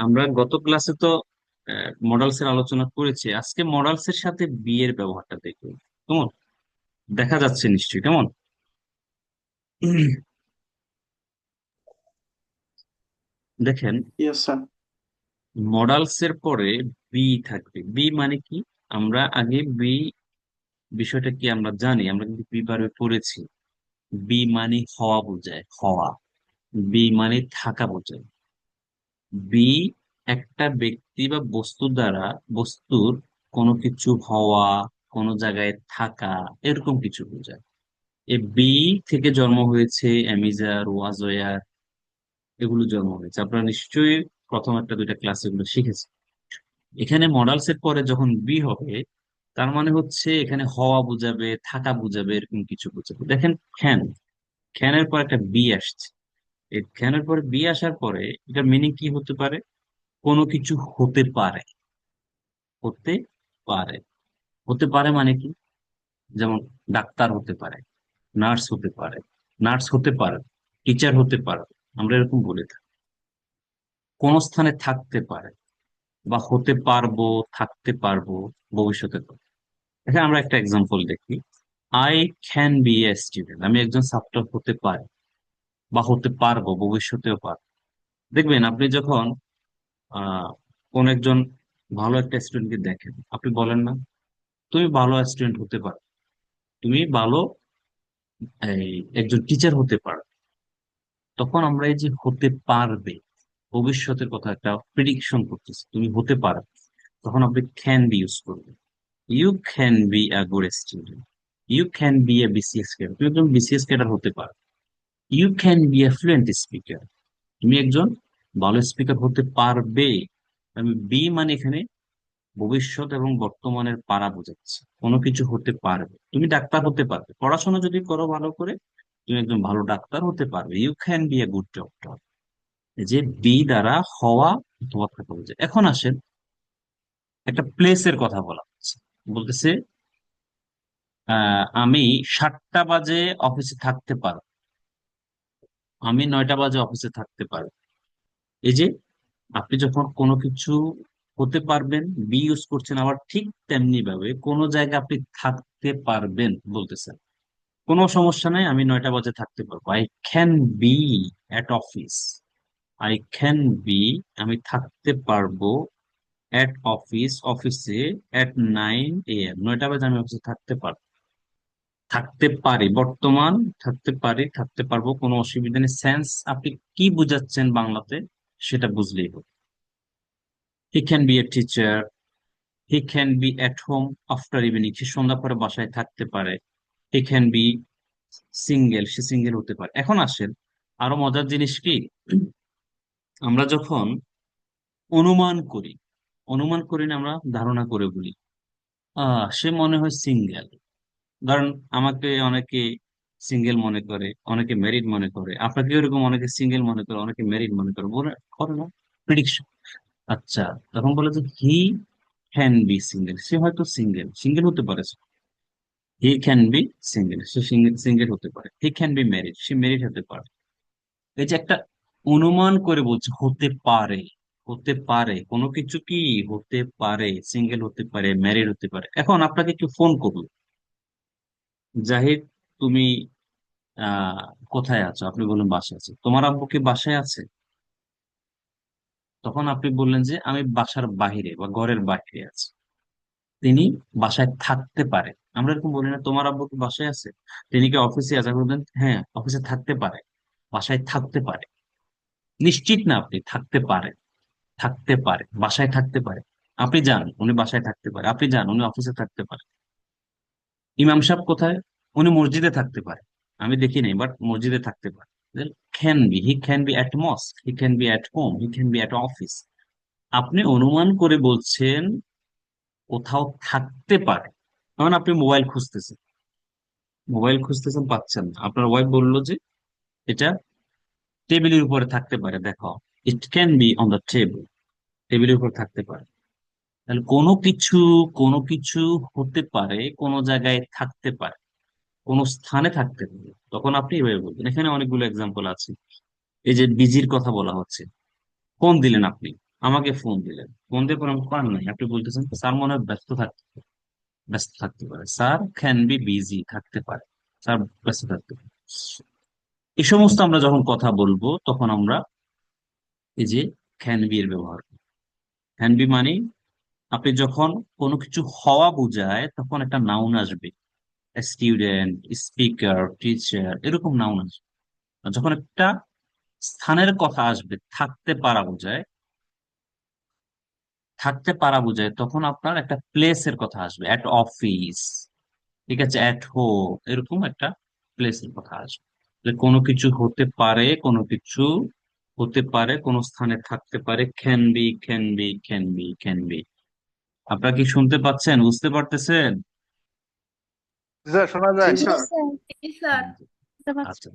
আমরা গত ক্লাসে তো মডেলস এর আলোচনা করেছি। আজকে মডেলস এর সাথে বি এর ব্যবহারটা দেখব। কেমন? দেখা যাচ্ছে নিশ্চয়ই, কেমন? দেখেন, ইয়েস স্যার। মডেলস এর পরে বি থাকবে। বি মানে কি? আমরা আগে বি বিষয়টা কি আমরা জানি, আমরা কিন্তু বি বারে পড়েছি। বি মানে হওয়া বোঝায়, হওয়া। বি মানে থাকা বোঝায়। বি একটা ব্যক্তি বা বস্তু দ্বারা, বস্তুর কোনো কিছু হওয়া, কোনো জায়গায় থাকা, এরকম কিছু বোঝায়। এই বি থেকে জন্ম হয়েছে অ্যামিজার, ওয়াজয়ার, এগুলো জন্ম হয়েছে। আপনারা নিশ্চয়ই প্রথম একটা দুইটা ক্লাস এগুলো শিখেছে। এখানে মডালস এর পরে যখন বি হবে, তার মানে হচ্ছে এখানে হওয়া বুঝাবে, থাকা বুঝাবে, এরকম কিছু বুঝাবে। দেখেন, ফ্যান, ফ্যানের পর একটা বি আসছে। এই ফ্যানের পরে বি আসার পরে এটার মিনিং কি হতে পারে? কোনো কিছু হতে পারে। হতে পারে। হতে পারে মানে কি? যেমন ডাক্তার হতে পারে, নার্স হতে পারে, নার্স হতে পারে, টিচার হতে পারে। আমরা এরকম বলে থাকি। কোন স্থানে থাকতে পারে বা হতে পারবো, থাকতে পারবো, ভবিষ্যতে তো। এখানে আমরা একটা এক্সাম্পল দেখি। I can be a student, আমি একজন ছাত্র হতে পারি বা হতে পারবো, ভবিষ্যতেও পারবো। দেখবেন, আপনি যখন আহ কোন একজন ভালো একটা স্টুডেন্টকে দেখেন, আপনি বলেন না, তুমি ভালো স্টুডেন্ট হতে পারো, তুমি ভালো এই একজন টিচার হতে পারো। তখন আমরা এই যে হতে পারবে, ভবিষ্যতের কথা একটা প্রিডিকশন করতেছি, তুমি হতে পারবে, তখন আপনি ক্যান বি ইউজ করবেন। You can be a good student, you can be a BCS cadre, তুমি একজন বিসিএস ক্যাডার হতে পারো। You can be a fluent speaker, তুমি একজন ভালো স্পিকার হতে পারবে। আমি বি মানে এখানে ভবিষ্যৎ এবং বর্তমানের পারা বোঝাচ্ছে। কোনো কিছু হতে পারবে, তুমি ডাক্তার হতে পারবে, পড়াশোনা যদি করো ভালো করে, তুমি একজন ভালো ডাক্তার হতে পারবে। You can be a good doctor. যে বি দ্বারা হওয়া অথবা থাকা বোঝায়। এখন আসেন, একটা প্লেসের কথা বলা হচ্ছে। বলতেছে আমি 7টা বাজে অফিসে থাকতে পারবো, আমি 9টা বাজে অফিসে থাকতে পারবো। এই যে আপনি যখন কোনো কিছু হতে পারবেন, বি ইউজ করছেন, আবার ঠিক তেমনি ভাবে কোনো জায়গায় আপনি থাকতে পারবেন বলতেছেন। কোনো সমস্যা নাই, আমি 9টা বাজে থাকতে পারবো। I can be at office, I can be, আমি থাকতে পারবো, অ্যাট অফিস, অফিসে, অ্যাট 9 AM, 9টা বাজে আমি অফিসে থাকতে পারবো। থাকতে পারি বর্তমান, থাকতে পারি, থাকতে পারবো, কোনো অসুবিধা নেই। সেন্স আপনি কি বুঝাচ্ছেন বাংলাতে, সেটা বুঝলেই হবে। He can be a teacher, he can be at home after evening, সে সন্ধ্যা পরে বাসায় থাকতে পারে। হি ক্যান বি সিঙ্গেল, সে সিঙ্গেল হতে পারে। এখন আসেন, আরো মজার জিনিস কি, আমরা যখন অনুমান করি, অনুমান করি না, আমরা ধারণা করে বলি সে মনে হয় সিঙ্গেল। কারণ আমাকে অনেকে সিঙ্গেল মনে করে, অনেকে ম্যারিড মনে করে, আপনাকে এরকম অনেকে সিঙ্গেল মনে করে, অনেকে ম্যারিড মনে করে, বলে করে না প্রিডিকশন। আচ্ছা, তখন বলে যে হি ক্যান বি সিঙ্গেল, সে হয়তো সিঙ্গেল, সিঙ্গেল হতে পারে। হি ক্যান বি সিঙ্গেল, সে সিঙ্গেল, সিঙ্গেল হতে পারে। He can B married, say married হতে পারে। এই যে একটা অনুমান করে বলছে হতে পারে, হতে পারে কোনো কিছু কি হতে পারে, সিঙ্গেল হতে পারে, ম্যারিড হতে পারে। এখন আপনাকে একটু ফোন করলো, জাহিদ, তুমি আহ কোথায় আছো? আপনি বললেন বাসায় আছে। তোমার আব্বু কি বাসায় আছে? তখন আপনি বললেন যে আমি বাসার বাহিরে বা ঘরের বাহিরে আছি, তিনি বাসায় থাকতে পারে। আমরা এরকম বলি না, তোমার আব্বু কি বাসায় আছে, তিনি কি অফিসে আছে? আপনি বললেন হ্যাঁ, অফিসে থাকতে পারে, বাসায় থাকতে পারে। নিশ্চিত না আপনি, থাকতে পারে, থাকতে পারে, বাসায় থাকতে পারে। আপনি যান, উনি বাসায় থাকতে পারে। আপনি যান, উনি অফিসে থাকতে পারে। ইমাম সাহেব কোথায়? উনি মসজিদে থাকতে পারে, আমি দেখি নাই, বাট মসজিদে থাকতে পারে। Can be, he can be at mosque, he can be at home, he can be at office. আপনি অনুমান করে বলছেন কোথাও থাকতে পারে। কারণ আপনি মোবাইল খুঁজতেছেন, মোবাইল খুঁজতেছেন, পাচ্ছেন না, আপনার ওয়াইফ বললো যে এটা টেবিলের উপরে থাকতে পারে, দেখো, it can be on the table, টেবিলের উপর থাকতে পারে। তাহলে কোনো কিছু, কোনো কিছু হতে পারে, কোনো জায়গায় থাকতে পারে, কোনো স্থানে থাকতে পারে। তখন আপনি এভাবে বলবেন। এখানে অনেকগুলো এক্সাম্পল আছে। এই যে বিজির কথা বলা হচ্ছে, কোন দিলেন আপনি? আমাকে ফোন দিলেন, ফোন দিয়ে পর আমি পান নাই, আপনি বলতেছেন স্যার মনে হয় ব্যস্ত থাকতে পারে, স্যার ক্যান বি বিজি থাকতে পারে, স্যার ব্যস্ত থাকতে পারে। এই সমস্ত আমরা যখন কথা বলবো তখন আমরা এই যে ক্যান বি এর ব্যবহার করি। ক্যান বি মানে আপনি যখন কোনো কিছু হওয়া বোঝায় তখন একটা নাউন আসবে, স্টুডেন্ট, স্পিকার, টিচার, এরকম নাউন আসবে। আর যখন একটা স্থানের কথা আসবে, থাকতে পারা বোঝায় তখন আপনার একটা প্লেসের কথা আসবে, অ্যাট অফিস, ঠিক আছে, অ্যাট হোম, এরকম একটা প্লেসের কথা আসবে। যে কোনো কিছু হতে পারে, কোনো কিছু হতে পারে, কোনো স্থানে থাকতে পারে, can B, can be, can be, can be. আপনারা কি শুনতে পাচ্ছেন, বুঝতে পারতেছেন? জি স্যার, শোনা জি যায়। স্যার। জি স্যার, হুম। বুঝতে পারছি। আচ্ছা,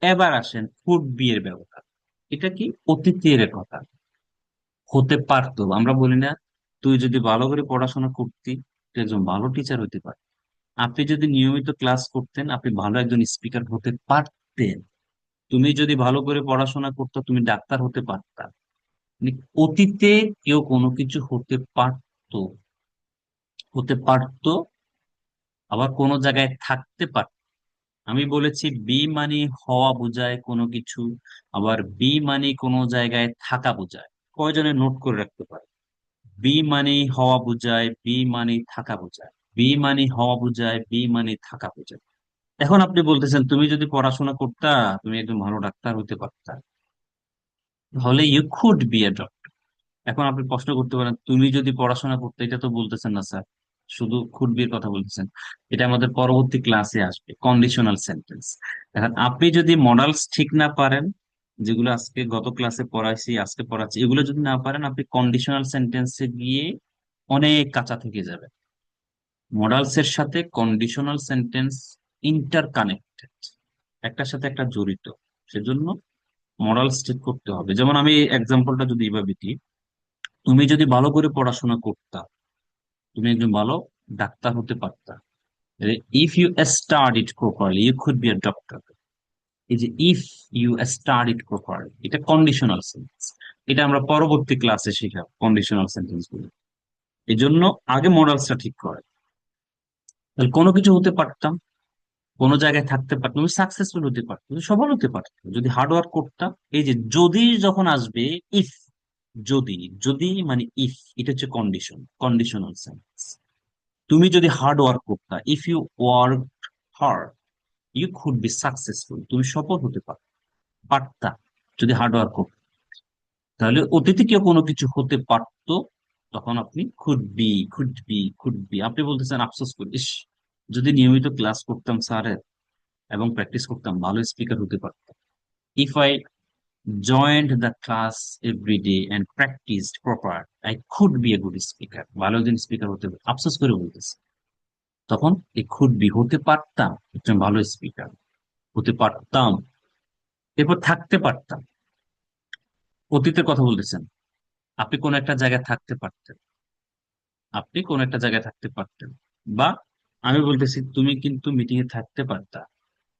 এবার আসেন কুড বি এর ব্যবহার। এটা কি? অতীতের কথা। হতে পারতো, আমরা বলি না তুই যদি ভালো করে পড়াশোনা করতি তুই একজন ভালো টিচার হতে পার, আপনি যদি নিয়মিত ক্লাস করতেন আপনি ভালো একজন স্পিকার হতে পারতেন, তুমি যদি ভালো করে পড়াশোনা করতো তুমি ডাক্তার হতে পারতা। মানে অতীতে কেউ কোনো কিছু হতে পারতো, আবার কোনো জায়গায় থাকতে পারত। আমি বলেছি বি মানে হওয়া বোঝায় কোনো কিছু, আবার বি মানে কোনো জায়গায় থাকা বোঝায়। কয়জনে নোট করে রাখতে পারে? বি মানে হওয়া বোঝায়, বি মানে থাকা বোঝায়, বি মানে হওয়া বোঝায়, বি মানে থাকা বোঝায়। এখন আপনি বলতেছেন তুমি যদি পড়াশোনা করতা তুমি একজন ভালো ডাক্তার হতে পারতা, তাহলে you could be a doctor. এখন আপনি প্রশ্ন করতে পারেন তুমি যদি পড়াশোনা করতে, এটা তো বলতেছেন না স্যার, শুধু কুড বি এর কথা বলতেছেন। এটা আমাদের পরবর্তী ক্লাসে আসবে, কন্ডিশনাল সেন্টেন্স। এখন আপনি যদি মডালস ঠিক না পারেন, যেগুলো আজকে গত ক্লাসে পড়াইছি আজকে পড়াচ্ছি, এগুলো যদি না পারেন আপনি কন্ডিশনাল সেন্টেন্সে গিয়ে অনেক কাঁচা থেকে যাবে। মডালস এর সাথে কন্ডিশনাল সেন্টেন্স ইন্টার কানেক্টেড, একটার সাথে একটা জড়িত, সেজন্য মডালস ঠিক করতে হবে। যেমন আমি এক্সাম্পলটা যদি এভাবে দিই, তুমি যদি ভালো করে পড়াশোনা করতা তুমি একজন ভালো ডাক্তার হতে পারতা। If you studied properly you could be a doctor. এই যে ইফ ইউ স্টাডিড প্রপারলি, এটা কন্ডিশনাল সেন্টেন্স। এটা আমরা পরবর্তী ক্লাসে শিখাবো কন্ডিশনাল সেন্টেন্স গুলো। এই জন্য আগে মডালসটা ঠিক করে, তাহলে কোনো কিছু হতে পারতাম, কোনো জায়গায় থাকতে পারতাম, তুমি সাকসেসফুল হতে পারতো, তুমি সফল হতে পারতো যদি হার্ড ওয়ার্ক করতাম। এই যে যদি যখন আসবে, ইফ, যদি, যদি মানে ইফ, এটা হচ্ছে কন্ডিশনাল সেন্টেন্স। তুমি যদি হার্ড ওয়ার্ক করতা, if you work hard you could be successful, তুমি সফল হতে পারতা যদি হার্ড ওয়ার্ক করতে। তাহলে অতীতে কেউ কোনো কিছু হতে পারতো, তখন আপনি খুড বি। আপনি বলতেছেন আফসোস করি, ইস, যদি নিয়মিত ক্লাস করতাম স্যারের এবং প্র্যাকটিস করতাম ভালো স্পিকার হতে পারতাম। If I joint the class every day and practised proper I could be a good speaker, ভালো একজন স্পিকার হতে আফসোস করে বলতেছে। তখন এই খুড বি, হতে পারতাম একজন ভালো স্পিকার, হতে পারতাম, এরপর থাকতে পারতাম। অতীতের কথা বলতেছেন, আপনি কোন একটা জায়গায় থাকতে পারতেন, আপনি কোন একটা জায়গায় থাকতে পারতেন। বা আমি বলতেছি তুমি কিন্তু মিটিং এ থাকতে পারতা,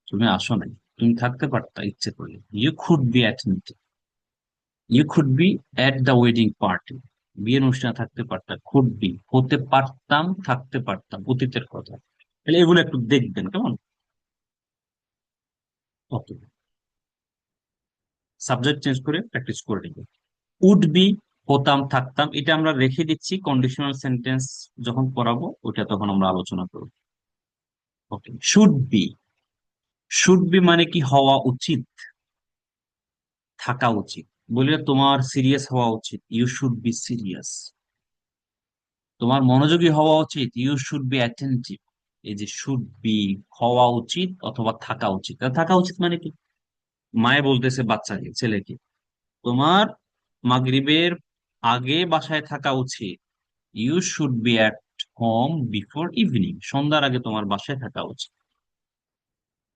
তুমি আসো নাই, তুমি থাকতে পারতা ইচ্ছে করলে, you could be at meeting, you could be at the wedding party, বিয়ের অনুষ্ঠানে থাকতে পারতাম। কুড বি হতে পারতাম, থাকতে পারতাম, অতীতের কথা। তাহলে এগুলো একটু দেখবেন কেমন। ওকে, সাবজেক্ট চেঞ্জ করে প্র্যাকটিস করে নিবেন। উড বি, হতাম, থাকতাম, এটা আমরা রেখে দিচ্ছি, কন্ডিশনাল সেন্টেন্স যখন পড়াবো ওটা তখন আমরা আলোচনা করবো। ওকে, শুড বি মানে কি? হওয়া উচিত, থাকা উচিত। বলি তোমার সিরিয়াস হওয়া উচিত, ইউ শুড বি সিরিয়াস। তোমার মনোযোগী হওয়া উচিত, ইউ শুড বি অ্যাটেন্টিভ। এই যে শুড বি, হওয়া উচিত অথবা থাকা উচিত। থাকা উচিত মানে কি? মায়ে বলতেছে বাচ্চাকে, ছেলেকে, তোমার মাগরিবের আগে বাসায় থাকা উচিত, you should be at home before evening, সন্ধ্যার আগে তোমার বাসায় থাকা উচিত।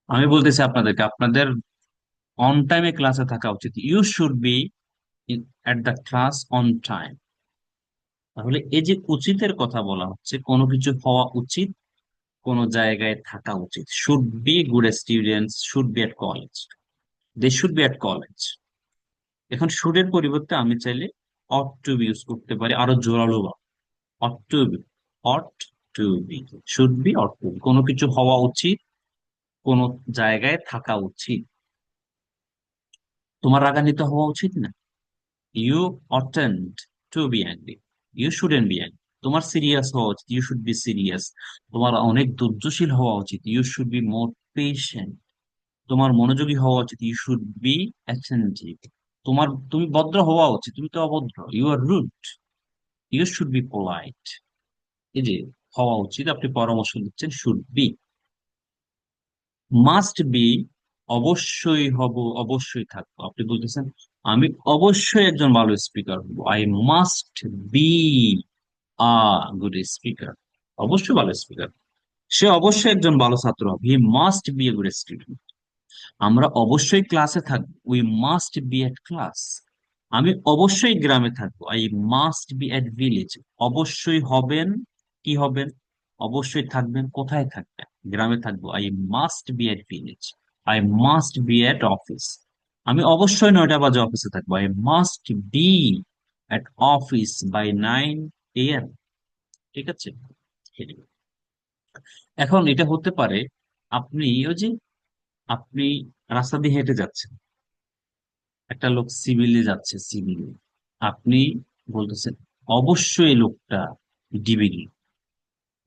আমি বলতেছি আপনাদেরকে আপনাদের অন টাইমে ক্লাসে থাকা উচিত, you should be at the class on time. তাহলে এই যে উচিতের কথা বলা হচ্ছে, কোনো কিছু হওয়া উচিত, কোনো জায়গায় থাকা উচিত। Should be good students should be at college, they should be at college. এখন শুড এর পরিবর্তে আমি চাইলে অট টু বি ইউজ করতে পারি, আরো জোরালো ভাবে ought to be, ought to be, should be, ought to be, কোনো কিছু হওয়া উচিত, কোন জায়গায় থাকা উচিত। তোমার রাগান্বিত হওয়া উচিত না, you oughtn't to be angry, you shouldn't be angry. তোমার সিরিয়াস হওয়া উচিত, ইউ শুড বি সিরিয়াস। তোমার অনেক ধৈর্যশীল হওয়া উচিত, you should be more patient. তোমার মনোযোগী হওয়া উচিত, ইউ শুড বি অ্যাটেন্টিভ। তুমি ভদ্র হওয়া উচিত, তুমি তো অভদ্র, you are rude, you should be polite. এই যে হওয়া উচিত, আপনি পরামর্শ দিচ্ছেন শুড বি। মাস্ট বি, অবশ্যই হব, অবশ্যই থাকবো। আপনি বলতেছেন আমি অবশ্যই একজন ভালো স্পিকার হবো, I must be a good speaker. অবশ্যই ভালো স্পিকার। সে অবশ্যই একজন ভালো ছাত্র হবে, he must be a good student. আমরা অবশ্যই ক্লাসে থাকবো, we must be at class. আমি অবশ্যই গ্রামে থাকবো, I must be at village. অবশ্যই হবেন, কি হবেন? অবশ্যই থাকবেন, কোথায় থাকবেন? গ্রামে থাকবো, I must be at village. I must be at office. আমি অবশ্যই 9টা বাজে অফিসে থাকবো, I must be at office by 9 AM। ঠিক আছে? এখন এটা হতে পারে, আপনি ওই যে আপনি রাস্তা দিয়ে হেঁটে যাচ্ছেন, একটা লোক সিভিলে যাচ্ছে, সিভিলে, আপনি বলতেছেন অবশ্যই এই লোকটা ডিবির,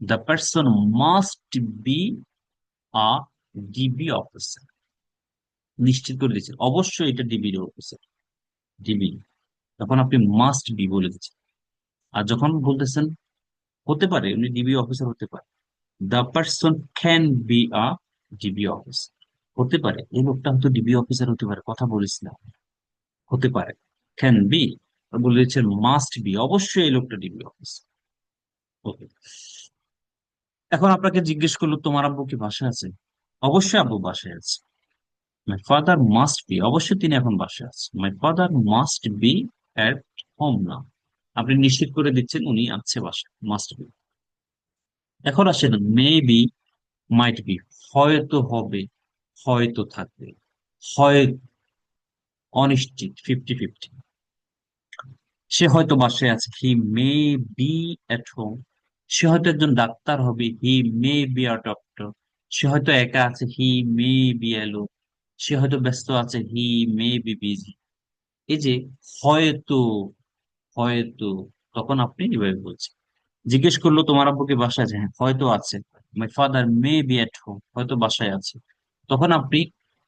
the person must be a DB officer. নিশ্চিত করে দিচ্ছেন অবশ্যই এটা ডিবির অফিসার, ডিবি। তখন আপনি মাস্ট বি বলে দিচ্ছেন। আর যখন বলতেছেন হতে পারে উনি ডিবি অফিসার হতে পারে, the person can be a DB officer. হতে পারে এই লোকটা হয়তো ডিবি অফিসার হতে পারে, কথা বলিস না, হতে পারে, ক্যান বি। বলে দিচ্ছেন মাস্ট বি, অবশ্যই এই লোকটা ডিবি অফিসার। ওকে। এখন আপনাকে জিজ্ঞেস করলো তোমার আব্বু কি বাসায় আছে? অবশ্যই আব্বু বাসায় আছে। মাই ফাদার মাস্ট বি, অবশ্যই তিনি এখন বাসায় আছে, my father must be at home now. আপনি নিশ্চিত করে দিচ্ছেন উনি আছে বাসায়, মাস্ট বি। এখন আসেন মে বি, মাইট বি, হয়তো হবে, হয়তো থাকবে, হয়, অনিশ্চিত, 50-50। সে হয়তো বাসায় আছে, হি মে বি এট হোম। সে হয়তো একজন ডাক্তার হবে, হি মে বি আ ডক্টর। সে হয়তো একা আছে, হি মে বি অ্যালোন। সে হয়তো ব্যস্ত আছে, হি মে বি বিজি। এই যে হয়তো, হয়তো, তখন আপনি এভাবে বলছেন। জিজ্ঞেস করলো তোমার আব্বু কি বাসায় আছে? হ্যাঁ হয়তো আছে, my father may be at home, হয়তো বাসায় আছে। তখন আপনি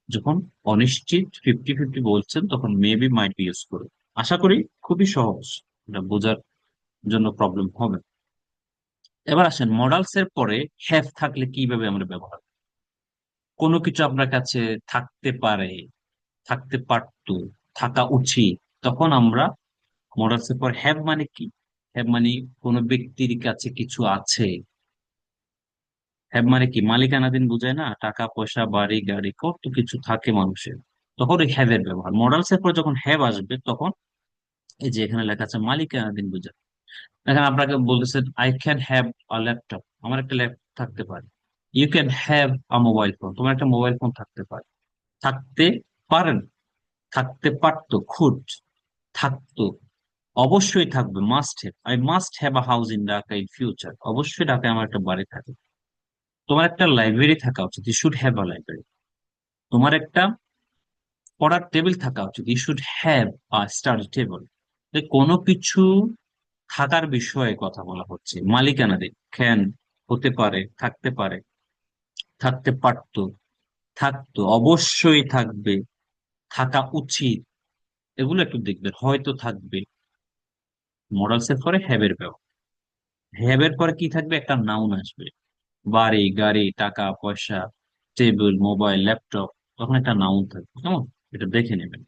যখন অনিশ্চিত 50-50 বলছেন, তখন may be might be use করুন। আশা করি খুবই সহজ, এটা বোঝার জন্য প্রবলেম হবে না। এবার আসেন মডালস এর পরে হ্যাভ থাকলে কিভাবে আমরা ব্যবহার করি। কোনো কিছু আপনার কাছে থাকতে পারে, থাকতে পারতো, থাকা উচিত, তখন আমরা মডালস এর পর হ্যাভ মানে কি? হ্যাভ মানে কোনো ব্যক্তির কাছে কিছু আছে। হ্যাভ মানে কি মালিকানাধীন বোঝায় না, টাকা পয়সা বাড়ি গাড়ি কত কিছু থাকে মানুষের, তখন ওই হ্যাভ এর ব্যবহার। মডালস এর পর যখন হ্যাভ আসবে তখন এই যে এখানে লেখা আছে মালিকানাধীন বোঝায়। এখন আপনাকে বলতেছেন I can have a laptop, আমার একটা ল্যাপটপ থাকতে পারে। You can have a mobile phone, তোমার একটা মোবাইল ফোন থাকতে পারে। থাকতে পারেন, থাকতে পারতো, খুড, থাকতো, অবশ্যই থাকবে, must have, I must have a house in Dhaka in future, অবশ্যই ঢাকায় আমার একটা বাড়ি থাকে। তোমার একটা লাইব্রেরি থাকা উচিত, you should have a library. তোমার একটা পড়ার টেবিল থাকা উচিত, you should have a study table. কোনো কিছু থাকার বিষয়ে কথা বলা হচ্ছে, মালিকানাধীন, ক্যান, হতে পারে, থাকতে পারে, থাকতে পারতো, থাকতো, অবশ্যই থাকবে, থাকা উচিত, এগুলো একটু দেখবেন, হয়তো থাকবে। মোরালস এর পরে হ্যাভ এর ব্যবহার। হ্যাভ এর পরে কি থাকবে? একটা নাউন আসবে, বাড়ি গাড়ি টাকা পয়সা, টেবিল মোবাইল ল্যাপটপ, তখন একটা নাউন থাকবে, কেমন? এটা দেখে নেবেন,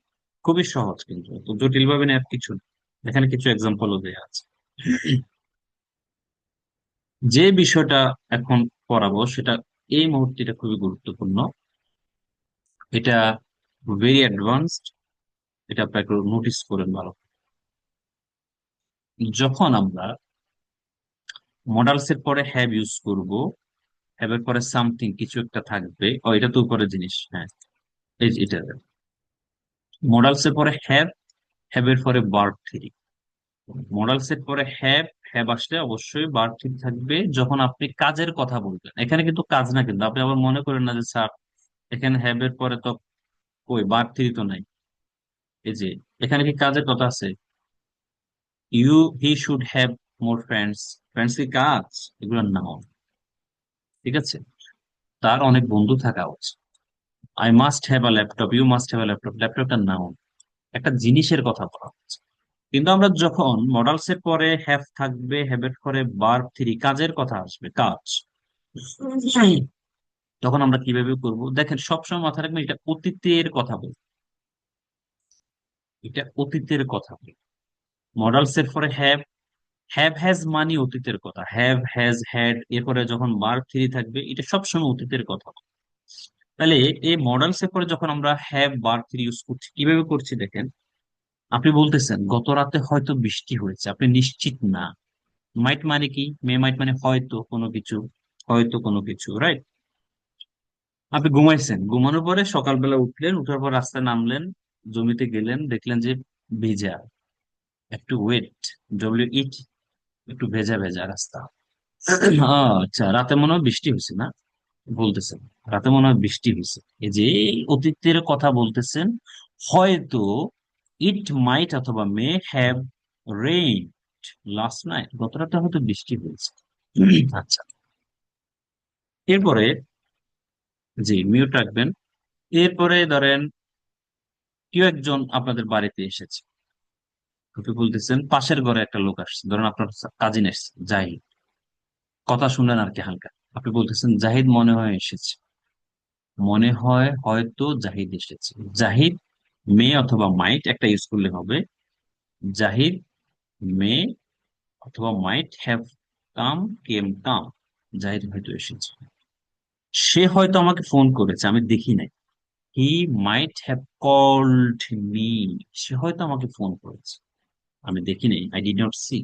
খুবই সহজ, কিন্তু তো জটিল ভাবে নেওয়ার কিছু নেই। এখানে কিছু এক্সাম্পলও দেওয়া আছে। যে বিষয়টা এখন পড়াবো সেটা এই মুহূর্তে এটা খুবই গুরুত্বপূর্ণ, এটা ভেরি অ্যাডভান্সড, এটা আপনাকে নোটিস করেন ভালো। যখন আমরা মডালস এর পরে হ্যাভ ইউজ করব, হ্যাভ এর পরে সামথিং কিছু একটা থাকবে, ও এটা তো উপরে জিনিস, হ্যাঁ, এই যে এটা মডালস এর পরে হ্যাভ, হ্যাভ এর পরে ভার্ব থ্রি, মডাল সেট পরে হ্যাভ, হ্যাভ আসলে অবশ্যই ভার্ব থ্রি থাকবে যখন আপনি কাজের কথা বলবেন। এখানে কিন্তু কাজ না, কিন্তু আপনি আবার মনে করেন না যে স্যার এখানে হ্যাভ এর পরে তো কই ভার্ব থ্রি তো নাই। এই যে এখানে কি কাজের কথা আছে? He should have more friends, friends কি কাজ? এগুলো নাউন। ঠিক আছে, তার অনেক বন্ধু থাকা উচিত। I must have a laptop, you must have a laptop, ল্যাপটপটা নাউন, একটা জিনিসের কথা বলা হচ্ছে। কিন্তু আমরা যখন মডালস এর পরে হ্যাভ থাকবে, হ্যাভ এর পরে ভার্ব থ্রি, কাজের কথা আসবে, কাজ, তখন আমরা কিভাবে করব দেখেন, সবসময় মাথায় রাখবেন এটা অতীতের কথা বল, এটা অতীতের কথা বল। মডালস এর পরে হ্যাভ, হ্যাভ হ্যাজ মানি অতীতের কথা, হ্যাভ হ্যাজ হ্যাড এরপরে যখন ভার্ব থ্রি থাকবে এটা সবসময় অতীতের কথা। তাহলে এই মডালস এর পরে যখন আমরা হ্যাভ ভার্ব থ্রি ইউজ করছি, কিভাবে করছি দেখেন। আপনি বলতেছেন গত রাতে হয়তো বৃষ্টি হয়েছে, আপনি নিশ্চিত না। মাইট মানে কি? মে মাইট মানে হয়তো কোনো কিছু, হয়তো কোনো কিছু, রাইট? আপনি ঘুমাইছেন, ঘুমানোর পরে সকালবেলা উঠলেন, উঠার পর রাস্তায় নামলেন, জমিতে গেলেন, দেখলেন যে ভেজা, একটু ওয়েট, ডব্লিউ ইট, একটু ভেজা ভেজা রাস্তা। আচ্ছা, রাতে মনে হয় বৃষ্টি হয়েছে না? বলতেছেন রাতে মনে হয় বৃষ্টি হয়েছে। এই যে অতীতের কথা বলতেছেন, হয়তো ইট মাইট অথবা may have rain last night, গত রাতে হয়তো বৃষ্টি হয়েছে। আচ্ছা, এরপরে জি মিউট রাখবেন। এরপরে ধরেন কেউ একজন আপনাদের বাড়িতে এসেছে, আপনি বলতেছেন পাশের ঘরে একটা লোক আসছে, ধরেন আপনার কাজিন এসছে জাহিদ, কথা শুনলেন আর কি হালকা, আপনি বলতেছেন জাহিদ মনে হয় এসেছে, মনে হয় হয়তো জাহিদ এসেছে। জাহিদ মে অথবা মাইট একটা ইউজ করলে হবে, জাহিদ মে অথবা মাইট হ্যাভ কাম, কেম কাম, জাহিদ হয়তো এসেছে। সে হয়তো আমাকে ফোন করেছে, আমি দেখি নাই। হি মাইট হ্যাভ কল্ড মি, সে হয়তো আমাকে ফোন করেছে, আমি দেখি নাই, আই ডিড নট সি।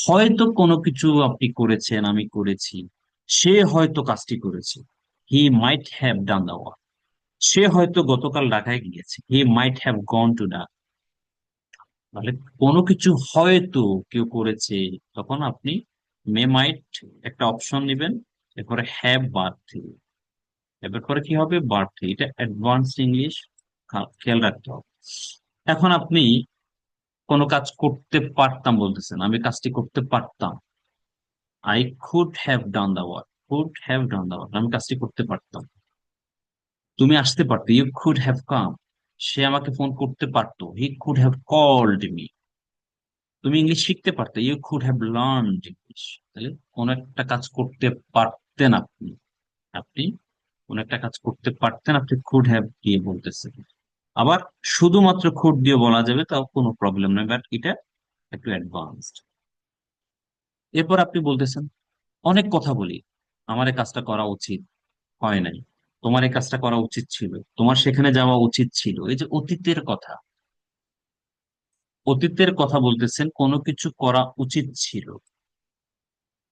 হয়তো কোনো কিছু আপনি করেছেন, আমি করেছি, সে হয়তো কাজটি করেছে। হি might have done the work, সে হয়তো গতকাল ঢাকায় গিয়েছে, he might have gone to Dhaka. তাহলে কোনো কিছু হয়তো কেউ করেছে, তখন আপনি মে মাইট একটা অপশন নেবেন, এরপরে হ্যাভ ভার্ব থ্রি, এবার পরে কি হবে ভার্ব থ্রি, এটা অ্যাডভান্স ইংলিশ, খেয়াল রাখতে হবে। এখন আপনি কোনো কাজ করতে পারতাম বলতেছেন, আমি কাজটি করতে পারতাম, I could have done the work, could have done the work, আমি কাজটি করতে পারতাম। তুমি আসতে পারতে, ইউ কুড হ্যাভ কাম, সে আমাকে ফোন করতে পারতো, he could have called me. তুমি ইংলিশ শিখতে পারতে, you could have learned English. তাহলে কোন একটা কাজ করতে পারতেন আপনি, আপনি কোন একটা কাজ করতে পারতেন, আপনি কুড হ্যাভ দিয়ে বলতেছেন। আবার শুধুমাত্র কুড দিয়ে বলা যাবে, তাও কোনো প্রবলেম নেই, বাট এটা একটু অ্যাডভান্সড। এরপর আপনি বলতেছেন অনেক কথা বলি, আমার এই কাজটা করা উচিত হয় নাই, তোমার এই কাজটা করা উচিত ছিল, তোমার সেখানে যাওয়া উচিত ছিল। এই যে অতীতের কথা, অতীতের কথা বলতেছেন, কোনো কিছু করা উচিত ছিল,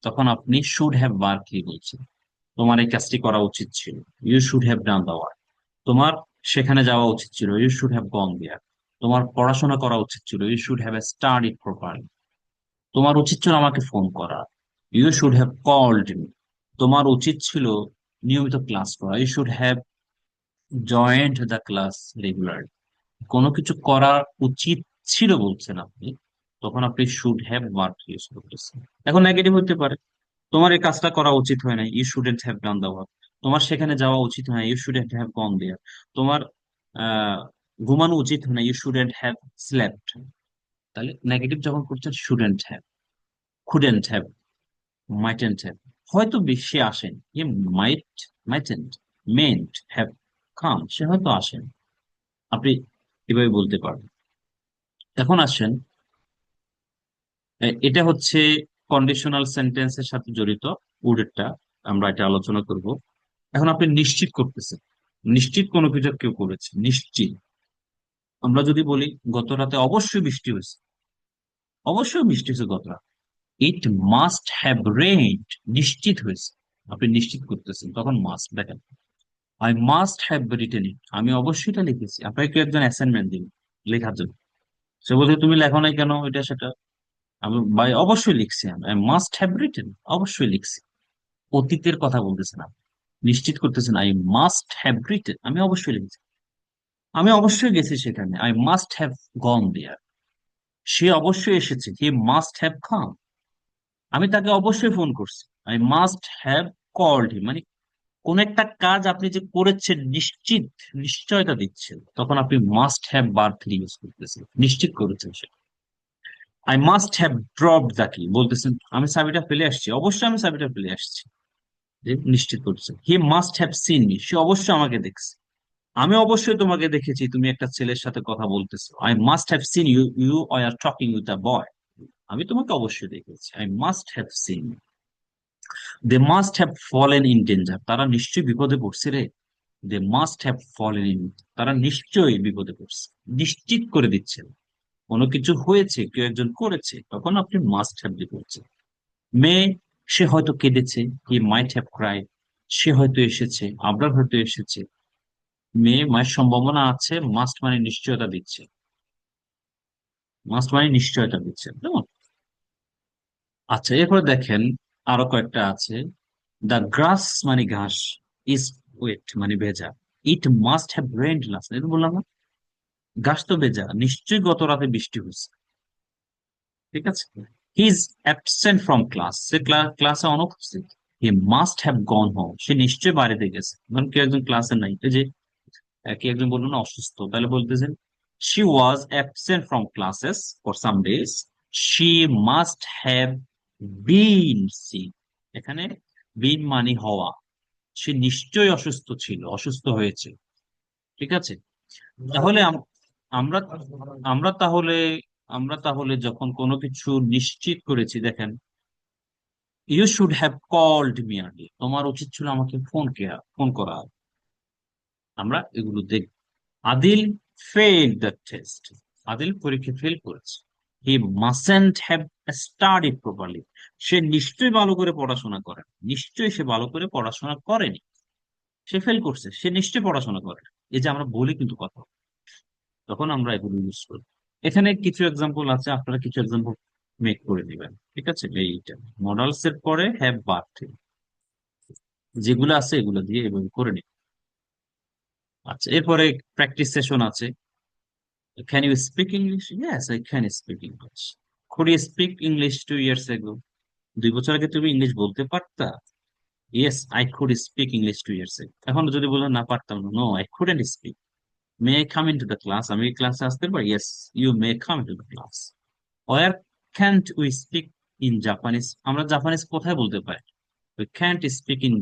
তখন আপনি শুড হ্যাভ ওয়ার্ক কি বলছেন, তোমার এই কাজটি করা উচিত ছিল, you should have done the work. তোমার সেখানে যাওয়া উচিত ছিল, you should have gone there. তোমার পড়াশোনা করা উচিত ছিল, you should have studied properly. তোমার উচিত ছিল আমাকে ফোন করা, you should have called me. তোমার উচিত ছিল নিয়মিত ক্লাস করা, you should have joined the class regular. কোনো কিছু করা উচিত ছিল বলছেন আপনি, তখন আপনি শুড হ্যাভ ভার্ব ইউজ করতেছেন। এখন নেগেটিভ হতে পারে, তোমার এই কাজটা করা উচিত হয় না, you shouldn't have done the work. তোমার সেখানে যাওয়া উচিত হয় না, you shouldn't have gone there. তোমার আহ ঘুমানো উচিত হয় না, ইউ শুডেন্ট হ্যাভ স্লেপ্ট। তাহলে নেগেটিভ যখন করছেন, shouldn't have, couldn't have, mightn't have, হয়তো বেশি আসেন, হি মাইট, মাইটেন্ট, মেন্ট হ্যাভ কাম, সে হয়তো আসেন। আপনি এভাবে বলতে পারেন। এখন আসেন, এটা হচ্ছে কন্ডিশনাল সেন্টেন্সের সাথে জড়িত উডেরটা, আমরা এটা আলোচনা করব। এখন আপনি নিশ্চিত করতেছেন, নিশ্চিত কোনো কিছু কেউ করেছে, নিশ্চিত। আমরা যদি বলি গত রাতে অবশ্যই বৃষ্টি হয়েছে, অবশ্যই বৃষ্টি হয়েছে গত রাত, ইট মাস্ট হ্যাভ রেইনড, নিশ্চিত হয়েছে, আপনি নিশ্চিত করতেছেন, তখন মাস্ট দেখেন। আই মাস্ট হ্যাভ রিটেন ইট, আমি অবশ্যই এটা লিখেছি। আপনাকে কেউ একজন অ্যাসাইনমেন্ট দিন লেখার জন্য, সে বলছে তুমি লেখো নাই কেন এটা সেটা, আমি ভাই অবশ্যই লিখছি, আমি মাস্ট হ্যাভ রিটেন, অবশ্যই লিখছি। অতীতের কথা বলতেছেন আপনি, নিশ্চিত করতেছেন আই মাস্ট হ্যাভ রিটেন, আমি অবশ্যই লিখছি। আমি অবশ্যই গেছি সেখানে, আই মাস্ট হ্যাভ গন দেয়ার। সে অবশ্যই এসেছে, হি মাস্ট হ্যাভ কাম। আমি তাকে অবশ্যই ফোন করছি, I must have called him. মানে কোন একটা কাজ আপনি যে করেছেন নিশ্চিত, নিশ্চয়তা দিচ্ছেন, তখন আপনি must have bar three use করতেছেন, নিশ্চিত করেছেন সেটা। I must have drop the কি, বলতেছেন আমি চাবিটা ফেলে আসছি, অবশ্যই আমি চাবিটা ফেলে আসছি, যে নিশ্চিত করছেন। He must have seen me, সে অবশ্যই আমাকে দেখছে। আমি অবশ্যই তোমাকে দেখেছি, তুমি একটা ছেলের সাথে কথা বলতেছো, I must have seen you, you are talking with a boy. আমি তোমাকে অবশ্যই দেখেছি, I must have seen. They must have fallen in danger, তারা নিশ্চয়ই বিপদে পড়ছে রে। They must have fallen in, তারা নিশ্চয়ই বিপদে পড়ছে, নিশ্চিত করে দিচ্ছেন কোনো কিছু হয়েছে, কেউ একজন করেছে, তখন আপনি মাস্ট হ্যাভ দিয়ে করছেন। মেয়ে, সে হয়তো কেঁদেছে, হি মাইট হ্যাভ ক্রাইড, সে হয়তো এসেছে, আবরার হয়তো এসেছে। মেয়ে, মায়ের সম্ভাবনা আছে, মাস্ট মানে নিশ্চয়তা দিচ্ছে, মাস্ট মানে নিশ্চয়তা দিচ্ছে, কেমন? আচ্ছা, এরপরে দেখেন আরো কয়েকটা আছে। দ্য গ্রাস মানে ঘাস, ইজ ওয়েট মানে ভেজা, it must have rained last, এটা বললাম না? ঘাস তো ভেজা, নিশ্চয়ই গত রাতে বৃষ্টি হয়েছে। ঠিক আছে। He is absent from class, সে ক্লাসে অনুপস্থিত। He must have gone home, সে নিশ্চয়ই বাড়িতে গেছে। ধরুন কেউ একজন ক্লাসে নাই, এই যে কি একজন বললো না অসুস্থ, তাহলে বলতেছেন she was absent from classes for some days, she must have been sick. এখানে বিন মানে হওয়া, সে নিশ্চয়ই অসুস্থ ছিল, অসুস্থ হয়েছে। ঠিক আছে। তাহলে আমরা আমরা তাহলে আমরা তাহলে যখন কোনো কিছু নিশ্চিত করেছি, দেখেন you should have called me early, তোমার উচিত ছিল আমাকে ফোন করা। আমরা এগুলো দেখব। Adil fail the test, Adil পরীক্ষা ফেল করেছে। He mustn't have studied properly, সে নিশ্চয়ই ভালো করে পড়াশোনা করে, নিশ্চয়ই সে ভালো করে পড়াশোনা করেনি, সে ফেল করছে, সে নিশ্চয়ই পড়াশোনা করে। এই যে আমরা বলি কিন্তু কথা, তখন আমরা এগুলো ইউজ করি। এখানে কিছু এক্সাম্পল আছে, আপনারা কিছু এক্সাম্পল মেক করে দিবেন। ঠিক আছে, এইটা মডালস এর পরে হ্যাভ বাট, যেগুলো আছে এগুলো দিয়ে এভাবে করে নিন। আচ্ছা, এরপরে প্র্যাকটিস সেশন আছে। Can you speak English? Yes, I can speak English. Could you speak English 2 years ago? 2 বছর আগে তুমি ইংলিশ বলতে পারতা? Yes, I could speak English 2 years ago। এখন যদি বলেন না পারতাম না, no, I couldn't speak. May I come in to the class, আমি ক্লাসে আসতে পারি? Yes, you may come in to the class. Where can't we speak in Japanese? আমরা জাপানিজ কোথায় বলতে পারি? We can't speak in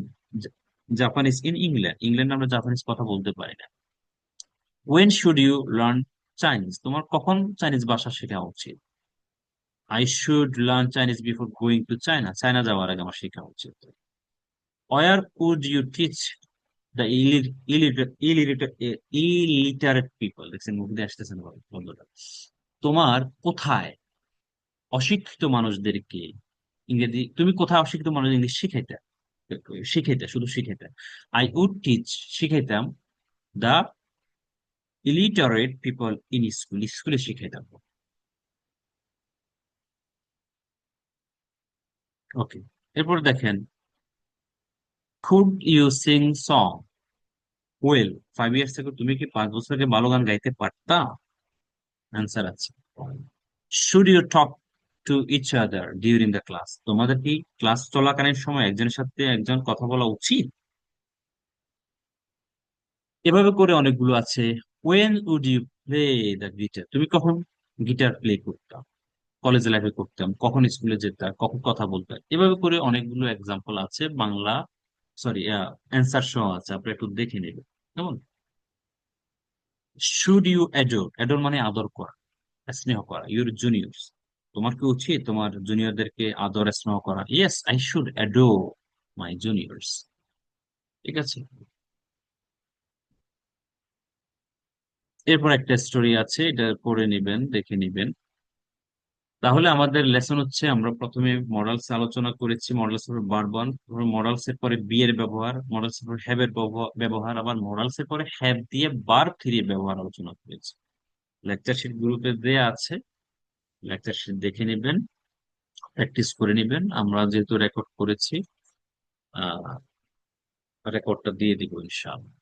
Japanese in England, ইংল্যান্ডে আমরা জাপানিজ কথা বলতে পারি না। When should you learn Chinese? তোমার কখন চাইনিজ ভাষা শেখা উচিত? I should learn Chinese before going to China, China যাওয়ার আগে আমার শেখা উচিত। Where could you teach the illiterate people? দেখছেন মুখে আসতেছে না বন্ধুরা। তোমার কোথায় অশিক্ষিত মানুষদেরকে ইংরেজি, তুমি কোথায় অশিক্ষিত মানুষ ইংলিশ শিখাইতে, শিখাইতে, শুধু শিখাইতে। আই উড টিচ, শিখাইতাম, the illiterate people in school, স্কুলে শিখাইতাম। ওকে, এরপর দেখেন could you sing song well 5 years ago? তুমি কি 5 বছর আগে ভালো গান গাইতে পারতা? অ্যান্সার আছে। Should you talk to each other during the class? তোমাদের কি ক্লাস চলাকালীন সময় একজনের সাথে একজন কথা বলা উচিত? এভাবে করে অনেকগুলো আছে। When would you play the guitar? তুমি কখন গিটার প্লে করতাম? কলেজ লাইফে করতাম, কখন স্কুলে যেতাম, কখন কথা বলতাম? এভাবে করে অনেকগুলো এক্সাম্পল আছে, বাংলা সরি অ্যান্সার সহ আছে, আপনি একটু দেখে নেবেন কেমন। Should you adore? অ্যাডোর মানে আদর করা, স্নেহ করা, ইউর জুনিয়র্স, তোমার কি উচিত তোমার জুনিয়রদেরকে আদর স্নেহ করা? Yes, I should adore my juniors. ঠিক আছে। এরপর একটা স্টোরি আছে, এটা পড়ে নিবেন, দেখে নিবেন। তাহলে আমাদের লেসন হচ্ছে, আমরা প্রথমে মডালস আলোচনা করেছি, মডালস এর ভার্ব, মডালস এর পরে বি এর ব্যবহার, মডালস এর পরে হ্যাভ এর ব্যবহার, আবার মডালস এর পরে হ্যাভ দিয়ে ভার্ব থ্রি এর ব্যবহার আলোচনা করেছি। লেকচার শিট গ্রুপে দেয়া আছে, লেকচার শিট দেখে নেবেন। প্র্যাকটিস করে নিবেন। আমরা যেহেতু রেকর্ড করেছি, রেকর্ডটা দিয়ে দিব ইনশাআল্লাহ।